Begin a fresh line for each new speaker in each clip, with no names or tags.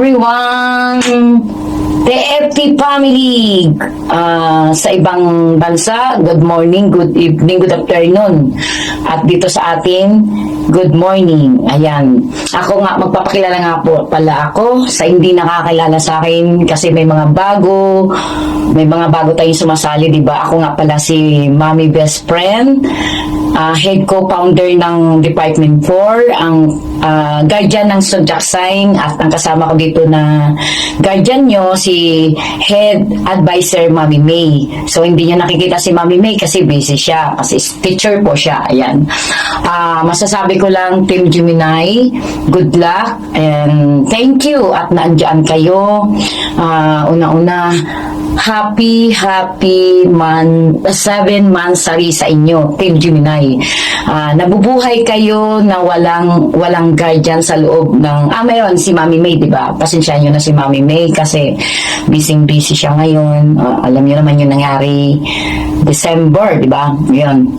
everyone! TFT family sa ibang bansa, good morning, good evening, good afternoon. At dito sa atin, good morning. Ayan. Ako nga, magpapakilala nga po pala ako sa hindi nakakilala sa akin kasi may mga bago tayong sumasali, di ba? Ako nga pala si Mommy Best Friend, head co-founder ng Department 4, ang guardian ng Zodiac Sign, at ang kasama ko dito na guardian nyo, si Head Advisor Mami May. So, hindi nyo nakikita si Mami May kasi busy siya, kasi teacher po siya. Ayan. Masasabi ko lang, Team Gemini, good luck and thank you at naandyan kayo. Una-una, happy 7 months sari sa inyo, Team Gemini. Nabubuhay kayo na walang guardian sa loob ng mayroon si Mami May, di ba? Pasensya nyo na si Mami May kasi busy siya ngayon. Alam niyo naman yung nangyari December, di ba? Yun.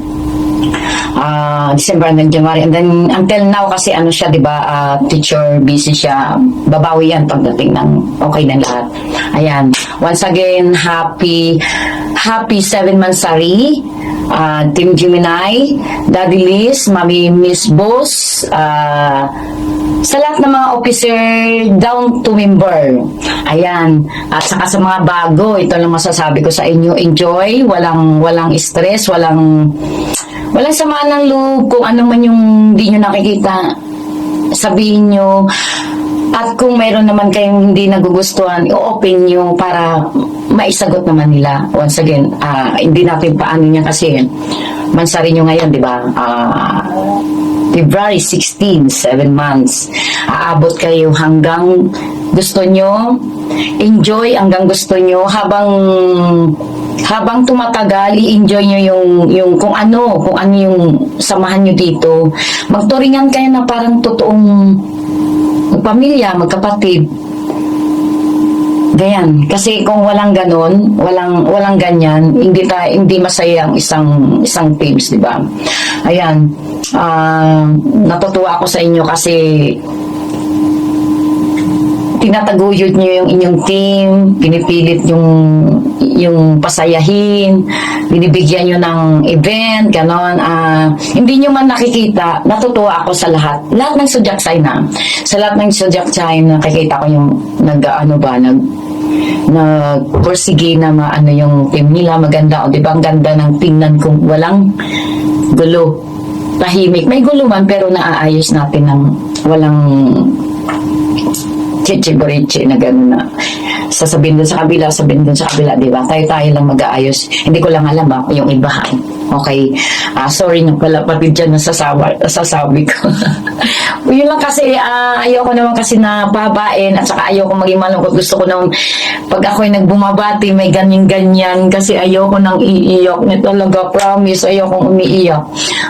December and January, and then until now kasi ano siya, di ba, teacher, busy siya. Babawi yan pagdating ng okay na lahat. Ayan, once again, happy 7 months sari, Team Gemini, Daddy Liz, Mami Miss Boss, sa lahat ng mga officer down to member. Ayan, at saka sa mga bago, ito lang masasabi ko sa inyo, enjoy, walang stress, walang samaan ng loob. Kung ano man yung hindi nyo nakikita, sabihin nyo. At kung mayroon naman kayong hindi nagugustuhan, i-open nyo para maisagot naman nila. Once again, hindi natin paano niya kasi mansari nyo ngayon, di ba? February 16, 7 months. Aabot kayo hanggang gusto nyo. Enjoy hanggang gusto nyo. Habang tumatagal, i-enjoy nyo yung kung ano yung samahan nyo dito. Magturingan kayo na parang totoong pamilya, magkapatid. Ganyan. Kasi kung walang ganon, walang ganyan, hindi masaya ang isang teams, di ba? Ayan. Natutuwa ako sa inyo kasi tinataguyod nyo yung inyong team, pinipilit yung pasayahin, binibigyan nyo ng event, ganon. Hindi nyo man nakikita, natutuwa ako sa lahat ng Zodiac Sign sa lahat ng Zodiac Sign, nakikita ko yung nag-pursige na maano yung team nila, maganda, o diba, ang ganda ng tingnan kung walang gulo, tahimik, may gulo man pero naaayos natin ng walang chichi-burichi na gano'n na sasabihin dun sa kabila, di ba? Tayo lang mag-aayos. Hindi ko lang alam yung ibahan. Okay? Sorry na pala, pati dyan nasasabi ko. Yun lang kasi, ayoko naman kasi na pababain at saka ayoko maging malungkot. Gusto ko nang pag ako'y nagbumabati, may ganyan-ganyan kasi ayoko nang iiyak. Talaga, promise, ayoko umiiyak.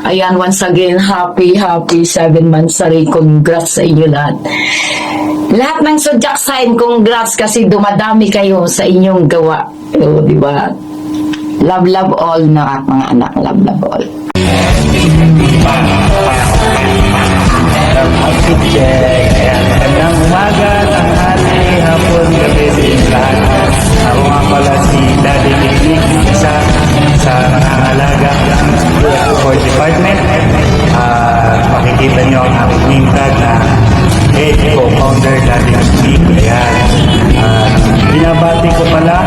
Ayan, once again, happy 7 months sari. Congrats sa inyo lahat. Lahat ng Zodiac Sign, congrats kasi dumadami kayo sa inyong gawa. O, di ba? Love all na mga anak. Love all.
Magandang umaga, tanghali, hapon, gabi sa lahat. Ako nga pala si Daddy Liz, isa sa nangangalaga for department. Makikita nyo ang aking name tag na head co-founder Daddy Liz. Ayan. Binabati ko pala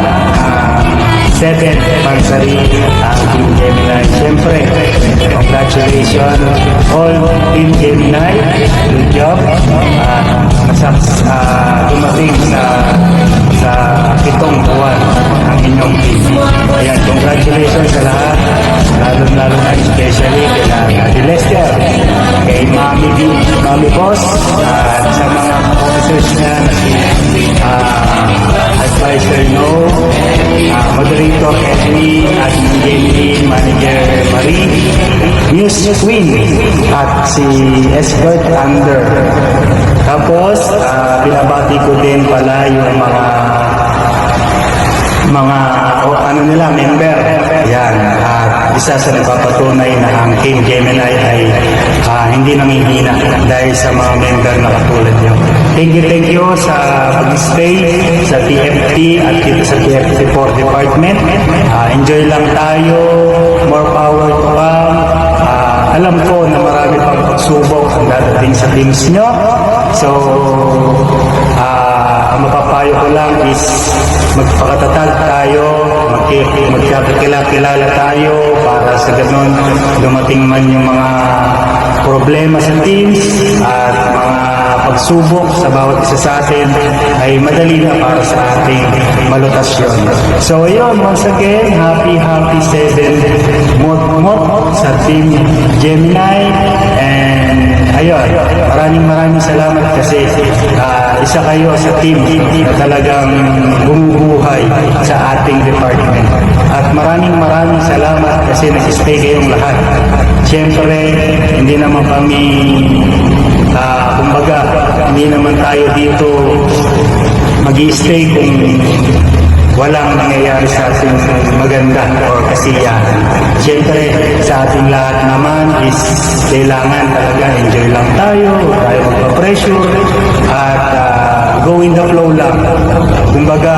7 pansari ang Team Gemini. Siyempre, congratulations all Team Gemini. Good job. Dumating sa 7 buwan ang inyong team. Ayan, congratulations sa lahat. Lalo na especially kay Daddy Lester, kay Mami Boss, at sa mga officers niya na si Advisor No, Moderator Edwin, at Jenny, Manager Marie, News Queen, at si Escort Under. Tapos, binabati ko din pala yung mga member. Yan. Isa sa nagpapatunay na ang Team Gemini ay hindi nanghihina dahil sa mga member na katulad nyo. thank you sa pag-stay sa TFT at dito sa TFT4 department. Enjoy lang tayo, more power to come. Alam ko na marami pang pagsubok ang dadating sa teams nyo. So, ang mapapayo ko lang is magpakatatag tayo, magkakilala tayo para sa ganun dumating man yung mga problema sa teams at mga pagsubok sa bawat isa sa atin ay madali na para sa ating malutas yun. So yun, once again, happy 7 mot sa Team Gemini, and ayun, maraming salamat kasi isa kayo sa team na talagang bumubuhay sa ating department. At maraming salamat kasi nag-stay kayong lahat. Siyempre, hindi naman kami kumbaga, hindi naman tayo dito mag-i-stay kung walang nangyayari sa ating maganda o kasiyahan. Siyempre, sa ating lahat naman is kailangan talaga enjoy lang tayo, huwag tayo magpa-pressure, at go in the flow lang. Kumbaga,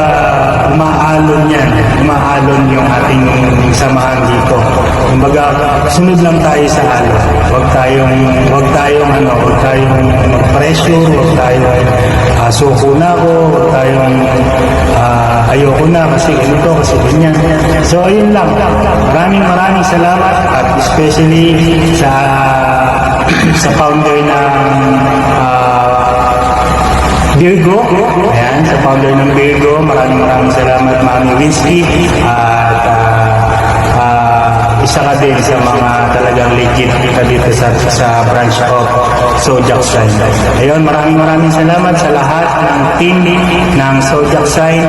umaalon yung ating samahan dito. Kumbaga, sunod lang tayo sa alon. Huwag tayong mag-pressure, huwag tayong suko na ako, huwag tayong ayoko na kasi ganito, kasi ganyan. So, ayun lang. Maraming salamat, at especially sa founder ng Virgo. Ayan, sa founder ng Virgo, maraming salamat, Mami Winsky. At isa ka din sa mga talagang legit dito sa branch of Zodiac Sign. Ayun, maraming salamat sa lahat ng team ng Zodiac Sign.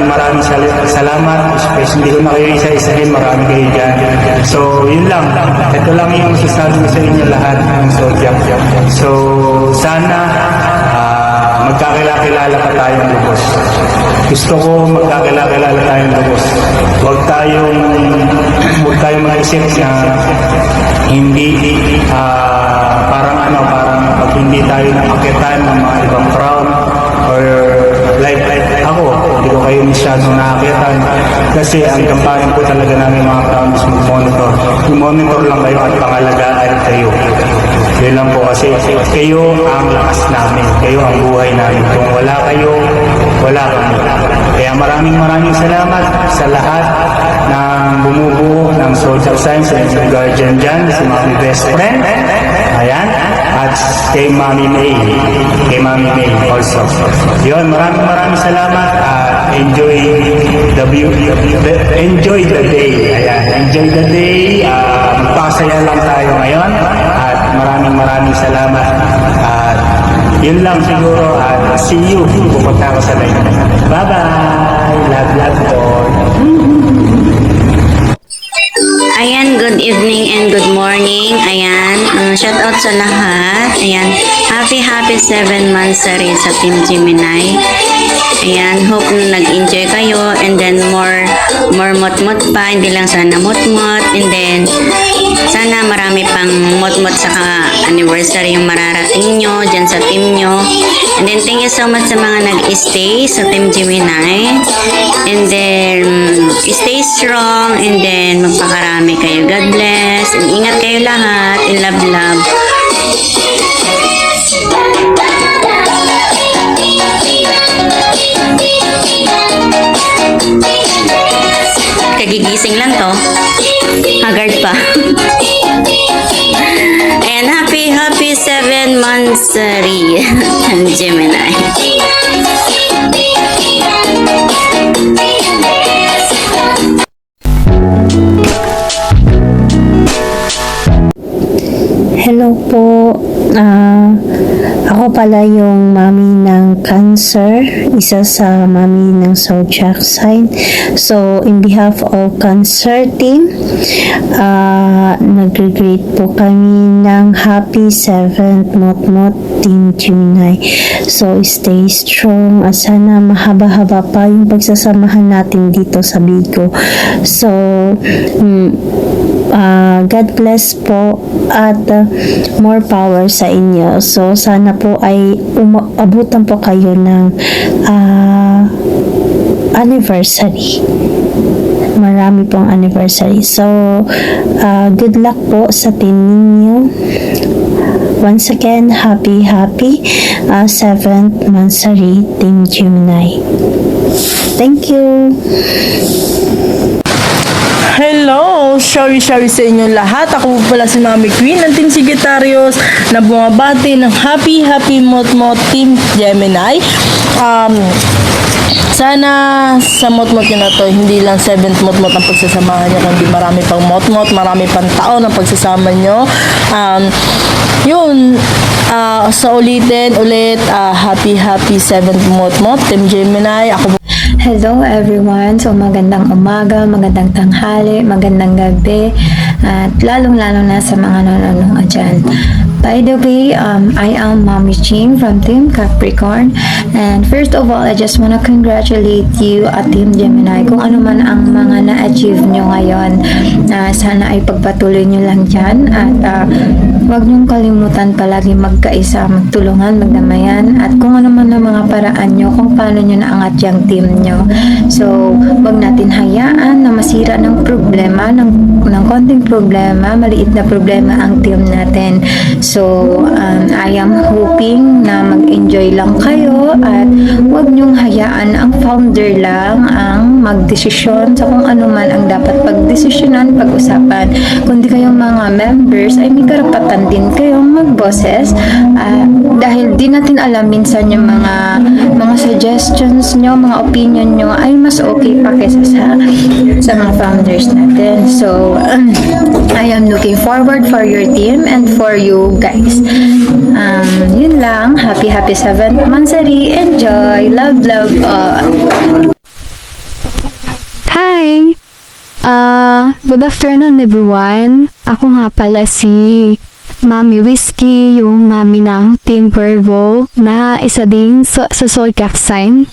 Maraming salamat. Especially, hindi ko na kayo isa-isahin, marami kayo dyan. So, yun lang. Ito lang yung sasabi ko sa inyo lahat ng Zodiac. So, sana magkakilala pa tayong lubos. Gusto ko magkakilala tayong lubos. Huwag tayong maisip na hindi parang pag hindi tayo napakitan ng mga ibang crowd, or like ako, hindi ko kayo masyadong nakakitan kasi ang kampanin ko talaga namin mga crowd is mag-monitor lang kayo at pangalagaan kayo. Yun lang po, kasi kayo ang lakas namin, kayo ang buhay namin. Kung wala kayo, wala kami. Kaya maraming salamat sa lahat ng bumubuo ng Zodiac Sign, sa inyong guardian dyan, si Mami Best Friend. Ayan. At kay Mami May also. Yun, maraming salamat, at enjoy the day. Ayan, enjoy the day. Magpasaya lang tayo ngayon, at maraming salamat. At yun lang siguro, at see you. Pupunta ako sa live. Bye-bye. Love po.
Ayan, good evening and good morning. Ayan, shout out sa lahat. Ayan, happy 7 monthsary sa Team Gemini. Ayan, hope na nag-enjoy kayo, and then more mot-mot pa, hindi lang sana mot-mot, and then sana marami pang mot-mot sa anniversary yung mararating nyo dyan sa team nyo. And then thank you so much sa mga nag-stay sa Team Gemini, and then stay strong, and then magpakarami kayo. God bless, and ingat kayo lahat, and love. Kagigising lang to. Haggard pa. And happy 7 monthsary Gemini.
Hello po. Ako pala yung mami ng Cancer, isa sa mami ng Zodiac Sign. So, in behalf of Cancer team, nag-greet po kami ng happy 7th Mot Team Gemini. So, stay strong. Sana mahaba-haba pa yung pagsasamahan natin dito sa Bigo. So, God bless po at more power sa inyo. So, sana po ay abutan po kayo ng anniversary. Marami pong anniversary. So, good luck po sa team ninyo. Once again, happy 7th Mansari Team Gemini. Thank you.
Hello! Shari sa inyo lahat. Ako po pala si Mami Queen ng Team Sagittarius na bumabati ng happy Motmot Team Gemini. Sana sa motmot nyo na to, hindi lang 7th motmot ang pagsasamahan nyo, kundi marami pang motmot, marami pang taon ang pagsasama nyo. Sa ulitin ulit, happy 7th motmot Team Gemini. Ako
Hello everyone! So magandang umaga, magandang tanghali, magandang gabi, at lalong-lalo na sa mga nanonood dyan. By the way, I am Mommy Ching from Team Capricorn, and first of all, I just wanna congratulate you at Team Gemini kung ano man ang mga na-achieve nyo ngayon. Sana ay pagpatuloy nyo lang dyan, at huwag nyong kalimutan palagi magkaisa, magtulungan, magdamayan, at kung ano man ang mga paraan nyo kung paano nyo naangat yung team nyo. So, huwag natin hayaan na masira ng problema, ng konting problema, maliit na problema ang team natin. So, I am hoping na mag-enjoy lang kayo at huwag nyong hayaan ang founder lang ang magdesisyon sa kung ano man ang dapat pagdesisyonan, pag-usapan. Kundi kayong mga members ay may karapatan din kayong mag-boses, dahil di natin alam minsan yung mga suggestions nyo, mga opinion nyo ay mas okay pa kaysa sa mga founders natin. So, I am looking forward for your team and for you guys. Yun lang. Happy 7th Mansari. Enjoy. Love all.
Hi! Good afternoon everyone. Ako nga pala si Mami Whiskey, yung mami ng Team Virgo na isa din sa zodiac sign.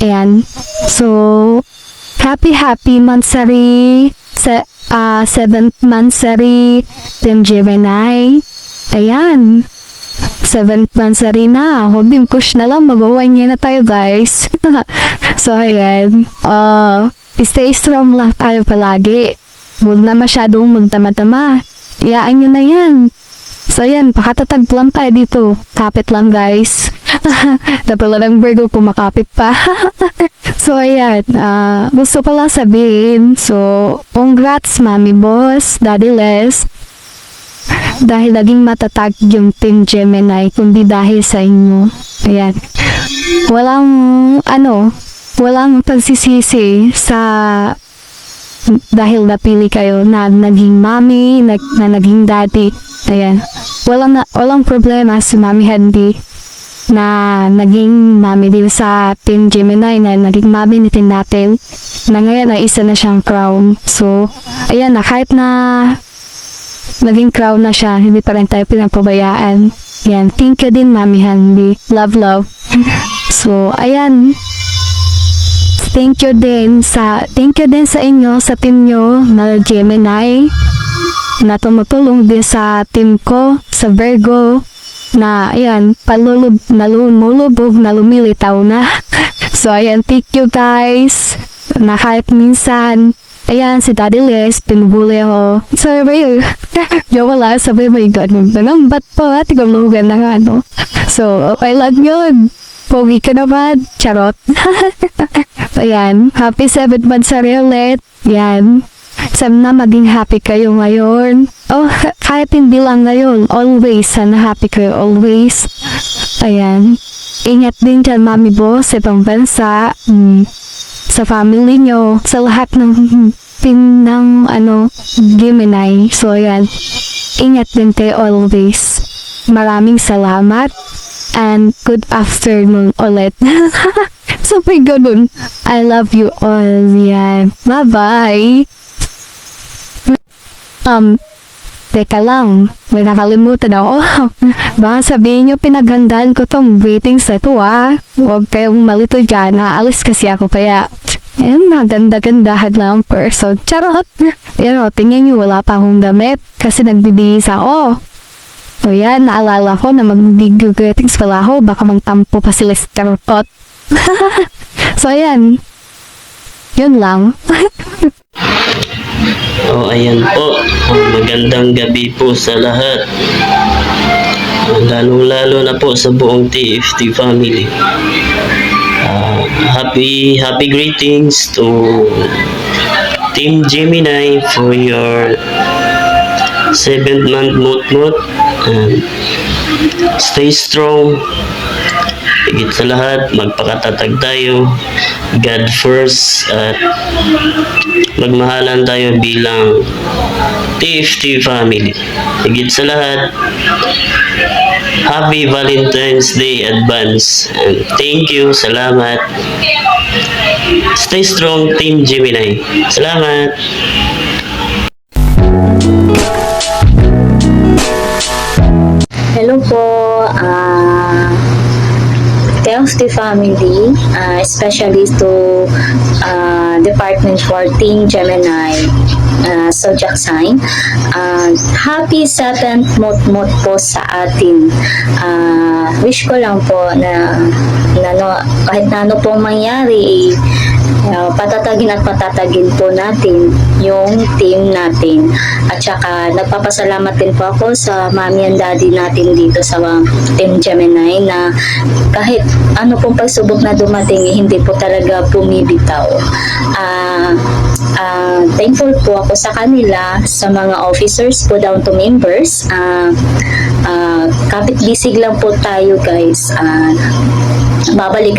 Ayan. So, happy Mansari sa 7th Mansari Team Gemini. Ayan. 7th Mansari na. Hobim push na lang. Mag-1 year na tayo, guys. So, ayan. Stay strong lang tayo palagi. Huwag na masyadong magtama-tama. Iyaan nyo na yan. So, ayan. Pakatatag lang tayo dito. Kapit lang, guys. Napala ng Virgo kumakapit pa. So, ayan. Gusto pala sabihin. So, congrats, Mami Boss, Daddy Les. Dahil naging matatag yung Team Gemini, kundi dahil sa inyo. Ayan. Walang pagsisisi sa dahil napili kayo na naging mami, na naging daddy. Ayan. Walang problema si Mami Handy na naging mami din sa Team Gemini, na naging mami natin na ngayon na isa na siyang crown. So, ayan na, kahit na naging crown na siya, hindi pa rin tayo pinapabayaan. Yan, thank you din Mami Handy. Love. So, ayan. Thank you din sa inyo, sa team nyo na Gemini, na tumutulong din sa team ko, sa Virgo, na ayan, lumulubog na lumilitaw na. So, ayan, thank you guys. Na kahit minsan, ayan, si Daddy Les, pinubuli ako. Sorry, wala, sabi may ganun. Ba't po, tigulugan na nga, no? So, okay lang yun. Pogi ka naman. Charot. Ayan, happy 7th Mansari ulit. Yan. Sana maging happy kayo ngayon. Kahit hindi lang ngayon, always. Sana happy kayo always. Ayan. Ingat din dyan, Mami Boss, sa ibang bansa. Sa family nyo, sa lahat ng Gemini. So, ayan. Ingat din kayo always. Maraming salamat. And good afternoon ulit. So, may ganun. I love you all. Yan. Bye-bye. Teka lang. May nakalimutan ako. Baka sabihin nyo, pinaghandaan ko tong greetings na ito, Huwag kayong malito dyan. Naalis kasi ako kaya Ayan, maganda-gandahan lang person. Charot! Pero, tingnan nyo, wala pa akong damit kasi nagbibihis ako. O yan, naalala ko na mag-greetings pala ako, baka magtampo pa si Lester Pot. So, ayan. Yun lang.
Ayan po. Magandang gabi po sa lahat. Lalong-lalo na po sa buong TFT family. Happy greetings to Team Gemini for your 7th month mut-mut. And stay strong. Higit sa lahat, magpakatatag tayo. God first. At magmahalan tayo bilang TFT family. Higit sa lahat, Happy Valentine's Day advance. And thank you. Salamat. Stay strong, Team Gemini. Salamat.
Hello po, TFT family, especially to Department for Team Gemini, Zodiac sign. Happy 7th month po sa atin. Wish ko lang po na kahit na ano pong mangyari, patatagin at patatagin po natin yung team natin. At saka nagpapasalamat din po ako sa mommy and daddy natin dito sa Team Gemini na kahit ano pong pagsubok na dumating, hindi po talaga bumibitaw. Thankful po ako sa kanila, sa mga officers po down to members. Kapit bisig lang po tayo guys. Babalik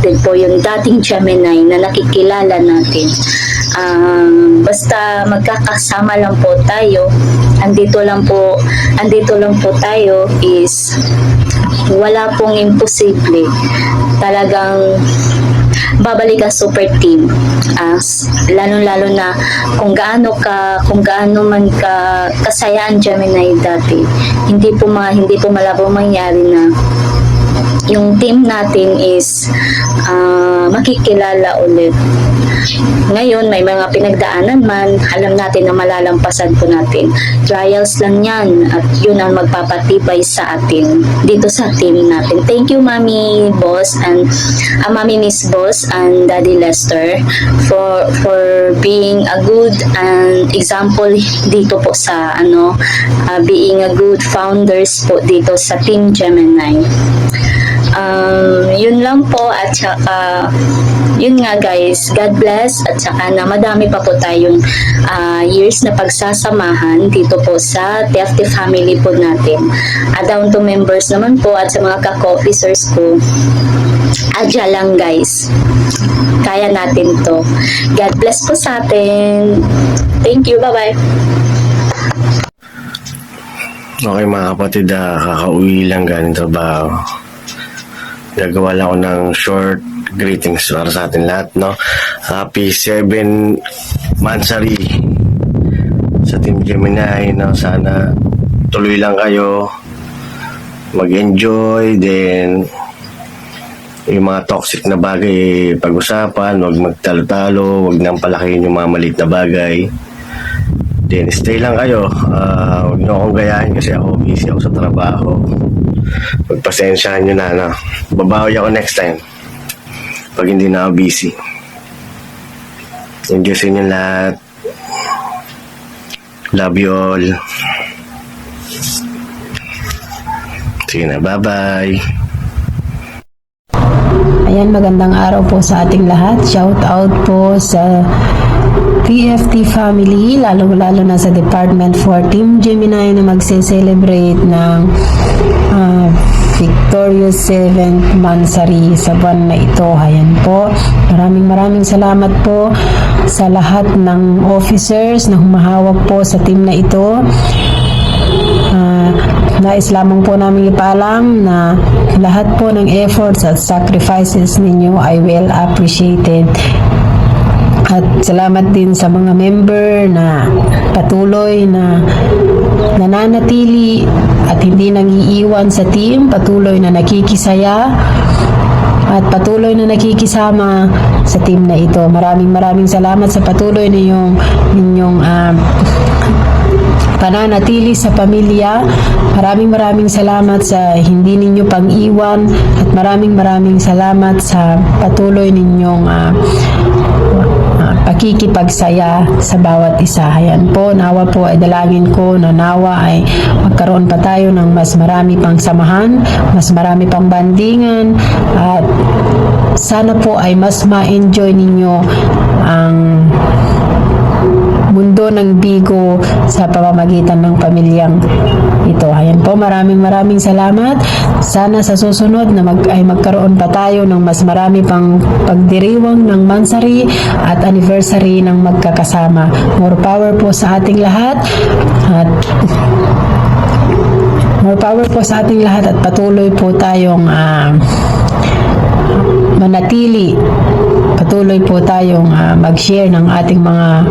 din po yung dating Gemini na nakikilala natin. Basta magkakasama lang po tayo, andito lang po tayo, is wala pong imposible. Talagang babalik ang super team. Lalo na kung gaano man kasaya ang Gemini dati, hindi po malabong mangyari na yung team natin is makikilala ulit. Ngayon, may mga pinagdaanan man, alam natin na malalampasan po natin. Trials lang yan, at yun ang magpapatibay sa atin dito sa team natin. Thank you, Mami Boss and Mami Miss Boss and Daddy Lester for being a good example dito po sa being a good founders po dito sa Team Gemini. Yun lang po, at saka yun nga guys, God bless, at saka na madami pa po tayong years na pagsasamahan dito po sa TFT family po natin. Down to members naman po at sa mga ka-officers ko, adya lang guys, kaya natin to. God bless po sa atin. Thank you, bye bye.
Okay mga kapatid, kakauwi lang galing trabaho. Gagawa lang ako ng short greetings para sa atin lahat, no? Happy 7th monthsary sa Team Gemini, no? Sana tuloy lang kayo, mag-enjoy, then yung mga toxic na bagay pag-usapan, huwag magtalo-talo, huwag nang palakihin yung mga maliit na bagay. Then stay lang kayo, huwag nyo akong gayahin kasi ako busy ako sa trabaho. Pagpasensyahan nyo na, no? Babawi ako next time pag hindi na ako busy. Enjoy sa inyo lahat. Love you all. Sige na, bye-bye.
Ayan, magandang araw po sa ating lahat. Shout out po sa TFT family, lalo na sa Department for Team Gemini na magse-celebrate ng victorious 7th monthsary sa buwan na ito. Ayan po, maraming salamat po sa lahat ng officers na humahawak po sa team na ito. Nais lamang po namin ipaalam na lahat po ng efforts at sacrifices ninyo ay well appreciated. At salamat din sa mga member na patuloy na nananatili at hindi nangiiwan sa team, patuloy na nakikisaya
at patuloy na nakikisama sa team na ito. Maraming salamat sa patuloy ninyong pananatili sa pamilya. Maraming salamat sa hindi ninyo pang-iwan at maraming salamat sa patuloy ninyong pakikipagsaya sa bawat isa. Ayan po, nawa po ay dalangin ko na nawa ay magkaroon pa tayo ng mas marami pang samahan, mas marami pang bandingan, at sana po ay mas ma-enjoy ninyo ang mundo ng Bigo sa pamamagitan ng pamilyang ito. Ayan po, maraming salamat. Sana sa susunod na ay magkaroon pa tayo ng mas marami pang pagdiriwang ng mansari at anniversary ng magkakasama. More power po sa ating lahat at patuloy po tayong manatili. Patuloy po tayong mag-share ng ating mga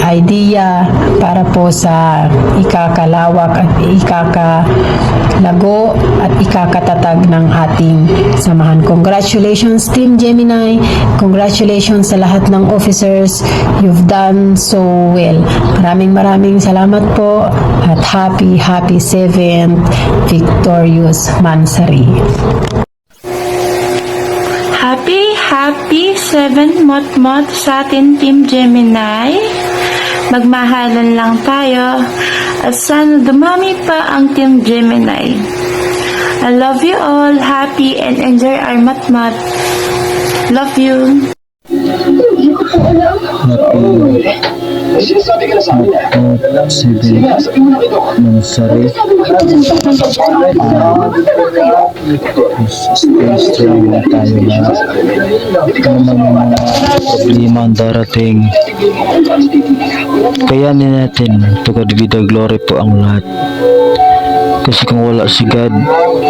idea para po sa ikakalawak at ikakalago at ikakatatag ng ating samahan. Congratulations Team Gemini. Congratulations sa lahat ng officers. You've done so well. Maraming salamat po at happy 7th victorious Mansari.
Happy 7 mot sa atin Team Gemini. Magmahalan lang tayo at sana dumami pa ang Team Gemini. I love you all. Happy and enjoy our mat. Love you.
Mansari. Stay strong na tayo na. Mga problema ang darating. Kayanin natin. To God be the glory po ang lahat. Kasi kung wala si God,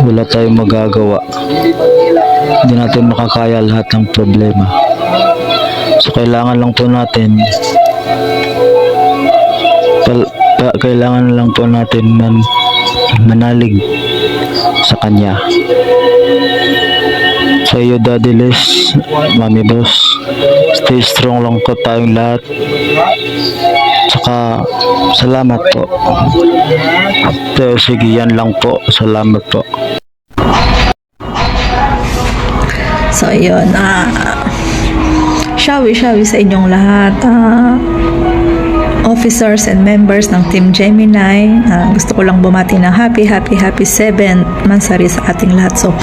wala tayong magagawa. Hindi natin makakaya lahat ng problema. So kailangan lang po natin manalig sa Kanya. Sa iyo Daddy Les, Mami Boss, stay strong lang po tayong lahat. Saka salamat po. So, sige, yan lang po. Salamat po.
So, yun. Shawi sa inyong lahat. Officers and members ng Team Gemini. Gusto ko lang bumati ng happy 7th Mansari sa ating lahat. So,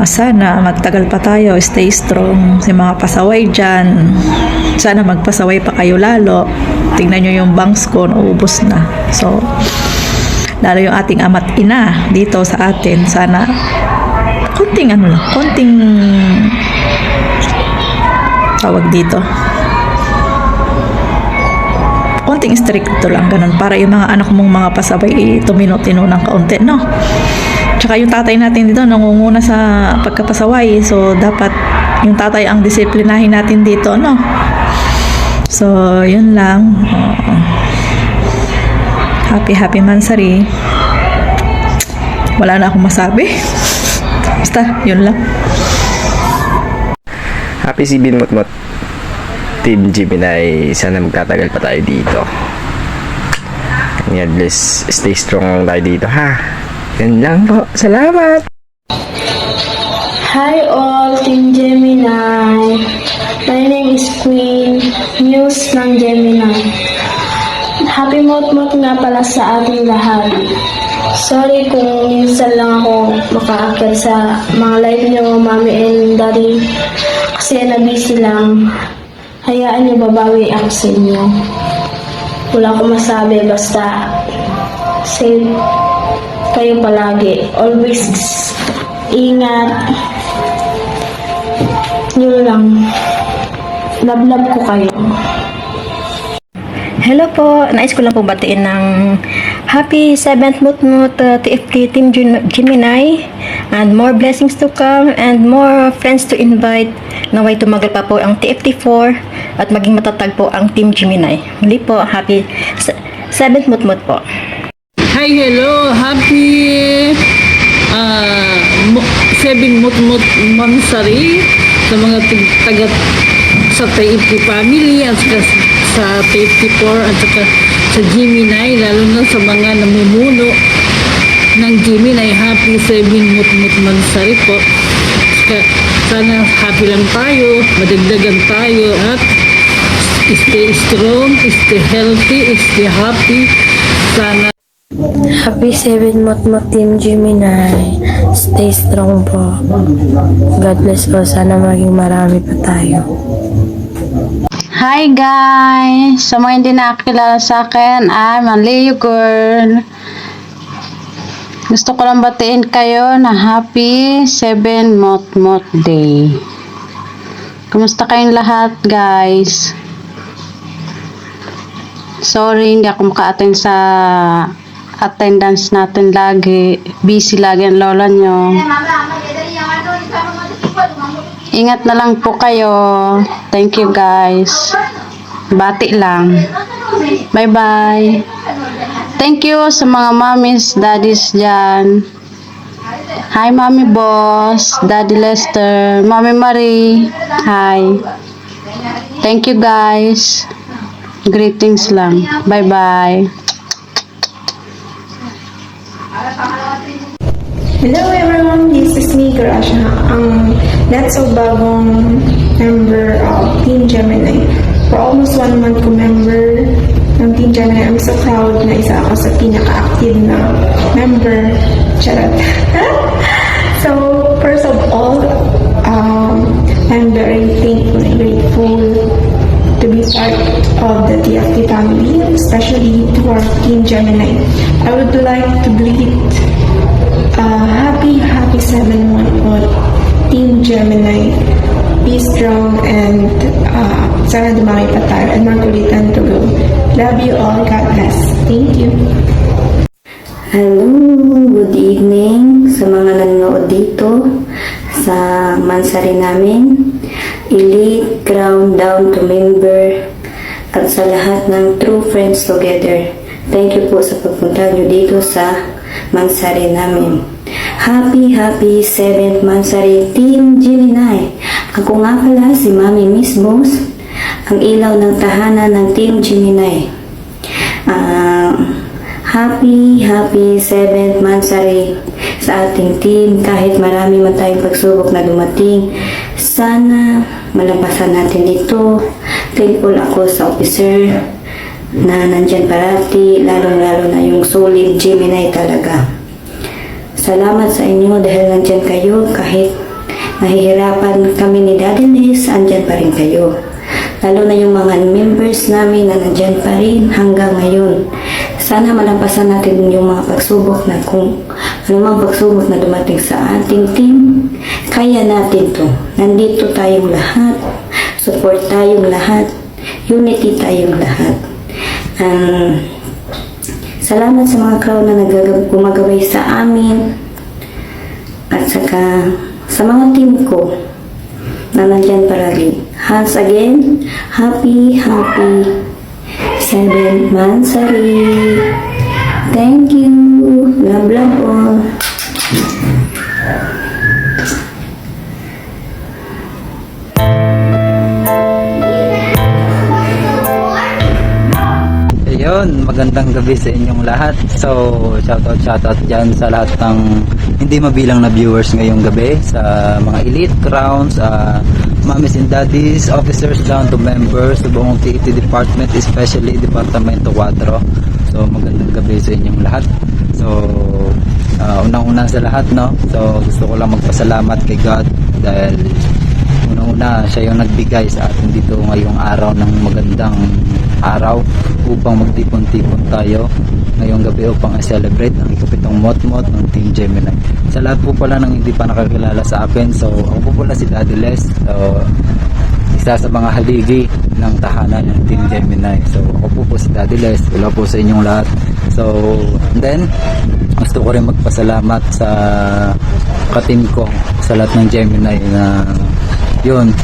sana magtagal pa tayo. Stay strong. Si mga pasaway dyan. Sana magpasaway pa kayo lalo. Tingnan nyo yung banks ko, naubos na. So, lalo yung ating ama't ina dito sa atin. Sana konting tawag dito, konting stricto lang, ganun, para yung mga anak mong mga pasabay tumino-tino ng kaunti, no? Tsaka yung tatay natin dito nangunguna sa pagkapasaway, so dapat yung tatay ang disiplinahin natin dito, no? So yun lang. Happy Mansari. Wala na akong masabi. Basta yun lang.
Happy si Binmotmot Team Gemini, sana magtatagal pa tayo dito. God bless, stay strong lang tayo dito, ha. Yan lang po, salamat.
Hi all Team Gemini. My name is Queen Muse ng Gemini. Happy Motmot nga pala sa ating lahat. Sorry kung minsan lang ako makaakyat sa mga live niyo, Mami and Daddy. Kasi na-busy lang. Hayaan niyo, babawi ako sa inyo. Wala akong masabi, basta safe kayo palagi. Always ingat. Yun lang. Love ko kayo.
Hello po, nais ko lang po batiin ng happy 7th Mutmut TFT Team Gemini, and more blessings to come and more friends to invite. Naway tumagal pa po ang TFT4 at maging matatag po ang Team Gemini. Muli po, happy 7th Mutmut po.
Hi, hello, happy 7
Mutmut Mansari, sa mga taga sa TFT family at saka sa TFT4 at saka sa Gemini, lalo na sa mga namumuno ng Gemini. Happy 7 Mutmut Mansari po. Saka sana happy lang tayo, madagdagan tayo at stay strong, stay healthy, stay happy. Sana
Happy 7 Motmot Team Gemini. Stay strong po. God bless po. Sana maging marami pa tayo.
Hi guys! Sa mga hindi nakakilala sa akin, I'm a Leo girl. Gusto ko lang batiin kayo na happy 7 Motmot Day. Kumusta kayong lahat guys? Sorry, hindi ako maka-attend sa attendance natin lagi. Busy lagi ang lola nyo. Ingat na lang po kayo. Thank you guys. Bati lang. Bye bye. Thank you sa mga mommies, daddies dyan. Hi Mommy Boss, Daddy Lester, Mommy Marie. Hi. Thank you guys. Greetings lang. Bye bye.
Hello everyone, this is me, Garasha, ang not so bagong member of Team Gemini. For almost 1 month ko member ng Team Gemini. I'm so proud na isa ako sa pinaka-active na member. Charot. So, first of all, I'm very thankful and grateful to be part of the TFT family, especially to our Team Gemini. I would like to greet happy 7-month Team Gemini. Be strong and sana dumami pa tayo and magulitan to go. Love you all. God bless. Thank you.
Hello, good evening sa mga nanonood dito sa Mansari namin. Elite, Crown, Down to Member at sa lahat ng True Friends Together. Thank you po sa pagpunta nyo dito sa Mansari namin. Happy 7th Mansari Team Gemini. Ako nga pala si Mami Miss Boss, ang ilaw ng tahanan ng Team Gemini. Happy 7th Mansari sa ating team. Kahit marami man tayong pagsubok na dumating, sana malampasan natin ito. Thankful ako sa officer na nandyan parati, lalong-lalo na yung solid Gemini talaga. Salamat sa inyo dahil nandyan kayo. Kahit nahihirapan kami ni Daddy Liz, andyan pa rin kayo. Lalo na yung mga members namin na nandyan pa rin hanggang ngayon. Sana malampasan natin yung mga pagsubok na kung anumang pagsubok na dumating sa ating team. Kaya natin to. Nandito tayong lahat. Support tayong lahat. Unity tayong lahat. Salamat sa mga crowd na gumagabay sa amin at saka sa mga team ko na nandyan palagi. Once again, happy 7th Mansari. Thank you. Love all.
Ayun, magandang gabi sa inyong lahat. So, shoutout dyan sa lahat ng hindi mabilang na viewers ngayong gabi, sa mga elite, crowns, mommies and daddies, officers down to members, sa buong TFT department, especially Departamento 4. So, magandang gabi sa inyong lahat. So, unang-una sa lahat, no? So, gusto ko lang magpasalamat kay God dahil unang-una, siya yung nagbigay sa atin dito ngayong araw ng magandang araw upang magtipon-tipon tayo ngayong gabi upang i-celebrate ang ikapitong motmot ng Team Gemini. Sa lahat po pala ng hindi pa nakakilala sa akin, so ako po pala si Daddy Les, so isa sa mga haligi ng tahanan ng Team Gemini. So ako po si Daddy Les, wala po sa inyong lahat. So then gusto ko rin magpasalamat sa ka-team ko, sa lahat ng Gemini na yun,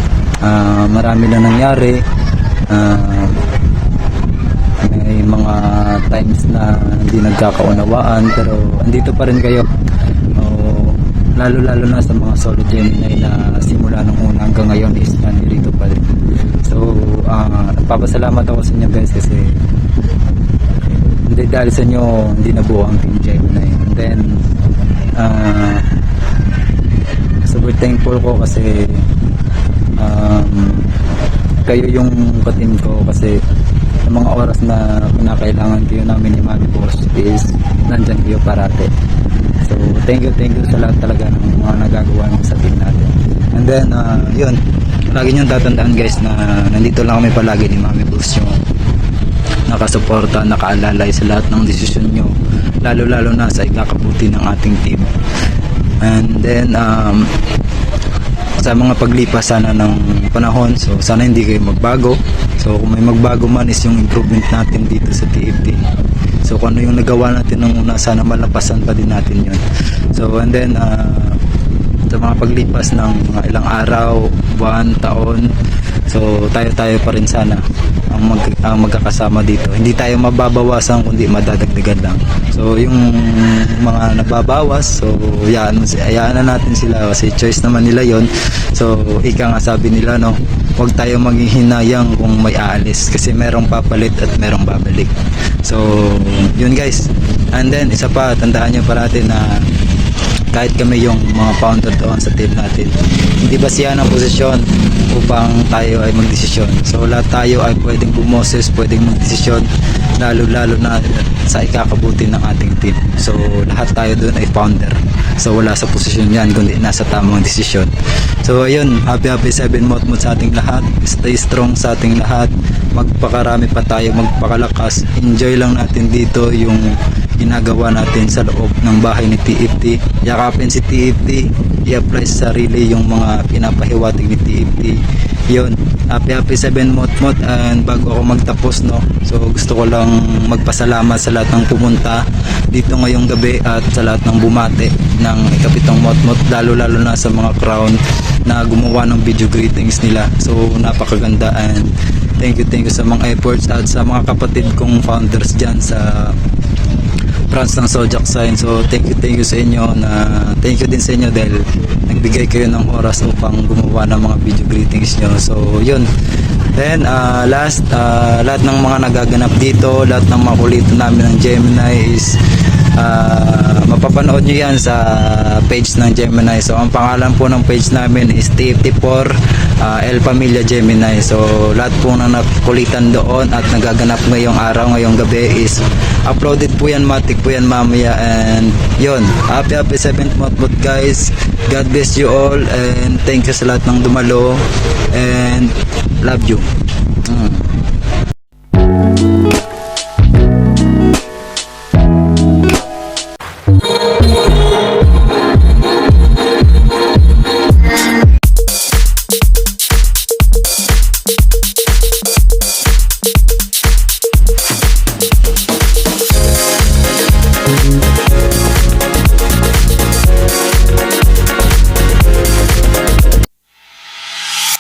marami na nangyari. May mga times na hindi nagkakaunawaan pero andito pa rin kayo. lalo na sa mga solo Gemini na simula nung una hanggang ngayon is nandito pa rin. So nagpapasalamat ako sa inyo guys kasi hindi dahil sa inyo hindi nabuo ang Team Gemini. And then super thankful ko kasi kayo yung katim ko kasi sa mga oras na kinakailangan kayo namin ni Mami Boss is nandyan kayo parate. So thank you sa lahat talaga ng mga nagagawa nyo sa team natin. And then yun, lagi nyo tatandaan guys na nandito lang kami palagi ni Mami Boss, yung nakasuporta, nakaalalay sa lahat ng desisyon nyo, lalo na sa ikakabuti ng ating team. And then sa mga paglipas sana ng panahon, so sana hindi kayo magbago. So kung may magbago man is yung improvement natin dito sa TFT. So kung ano yung nagawa natin nung una, sana malampasan pa din natin yun. So and then sa mga paglipas ng mga ilang araw, buwan, taon, so tayo pa rin sana ang magkakasama dito. Hindi tayo mababawasan kundi madadagdagan lang. So yung mga nababawas, so hayaan na natin sila kasi choice naman nila yon. So ika nga sabi nila, no, huwag tayo maghihinayang kung may aalis kasi merong papalit at merong babalik. So yun guys. And then isa pa, tandaan nyo parati na kahit kami yung mga founder doon sa team natin, hindi basihan ang posisyon upang tayo ay magdesisyon. So lahat tayo ay pwedeng bumoses, pwedeng magdesisyon, lalo na sa ikakabuti ng ating team. So lahat tayo doon ay founder. So wala sa posisyon yan kundi nasa tamang desisyon. So ayun, happy 7 month sa ating lahat. Stay strong sa ating lahat. Magpakarami pa tayo, magpakalakas. Enjoy lang natin dito yung ginagawa natin sa loob ng bahay ni TFT. Yakapin si TFT, i-apply sa sarili yung mga pinapahiwatig ni TFT. Yun, happy 7 month. And bago ako magtapos, no, so gusto ko lang magpasalamat sa lahat ng pumunta dito ngayong gabi at sa lahat ng bumate ng ikapitong month, lalo na sa mga crown na gumawa ng video greetings nila. So napakaganda and thank you sa mga efforts at sa mga kapatid kong founders dyan sa branch ng Zodiac Sign. So thank you sa inyo, na thank you din sa inyo dahil nagbigay kayo ng oras upang gumawa ng mga video greetings nyo. So yun. Then lahat ng mga nagaganap dito, lahat ng mga kulito namin ng Gemini is mapapanood nyo yan sa page ng Gemini. So ang pangalan po ng page namin is TFT4 El Familia Gemini. So lahat po na nakulitan doon at nagaganap ngayong araw, ngayong gabi is uploaded po yan, matik po yan mamaya. And yun, happy 7th month guys. God bless you all and thank you sa lahat ng dumalo and love you.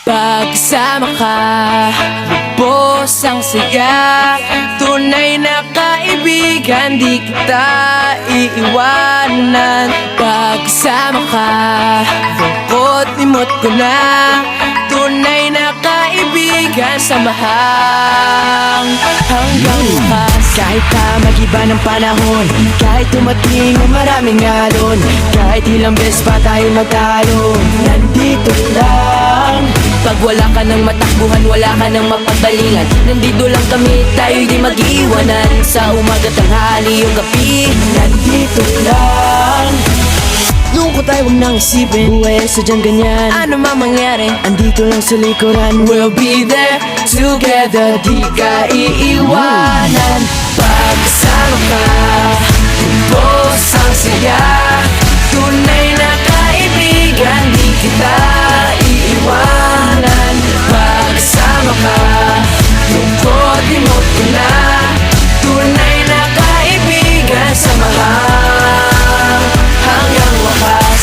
Pagkasama ka, lubos ang saya. Tunay na kaibigan, di kita iiwanan. Pagkasama ka, lungkot limot ko na. Tunay na kaibigan, samahang hanggang bukas. Kahit pa mag-iba ng panahon, kahit tumating ang maraming alon, kahit ilang beses pa tayo magtalo, nandito lang. Pag wala ka ng matakbuhan, wala ka ng mapagbalingan, nandito lang kami, tayo'y di mag-iwanan. Sa umaga, tanghali, yung gabi, nandito lang. Lungkot ay huwag nang isipin, buhay sa dyan ganyan, ano man mangyari, andito lang sa likuran. We'll be there together, di ka iiwanan. Pagkasama ka, lubos ang saya. Tunay na kaibigan, di kita iiwanan. Pagkasama ka, lungkot limot ko na. Tunay na kaibigan, samahang hanggang wakas.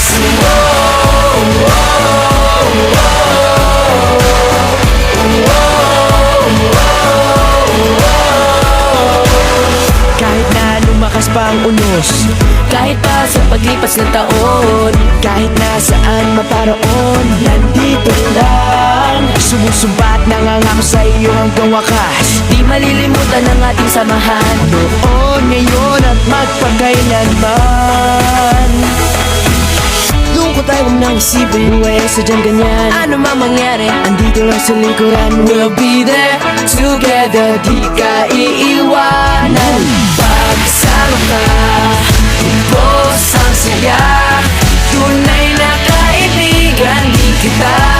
Kahit na lumakas pa Kahit pa sa paglipas ng taon, kahit nasaan maparoon, nandito lang. Sumusumbat, nangangako sa iyo hanggang wakas. Di malilimutan ang ating samahan, noon, ngayon at magpakailanman. Lungkot ay huwag nang isipin, buhay ay sadyang ganyan. Ano man mangyari, andito lang sa likuran. We'll be there together, di ka iiwanan. Pagsama ka, ubos ang saya. Tunay na kaibigan, di kita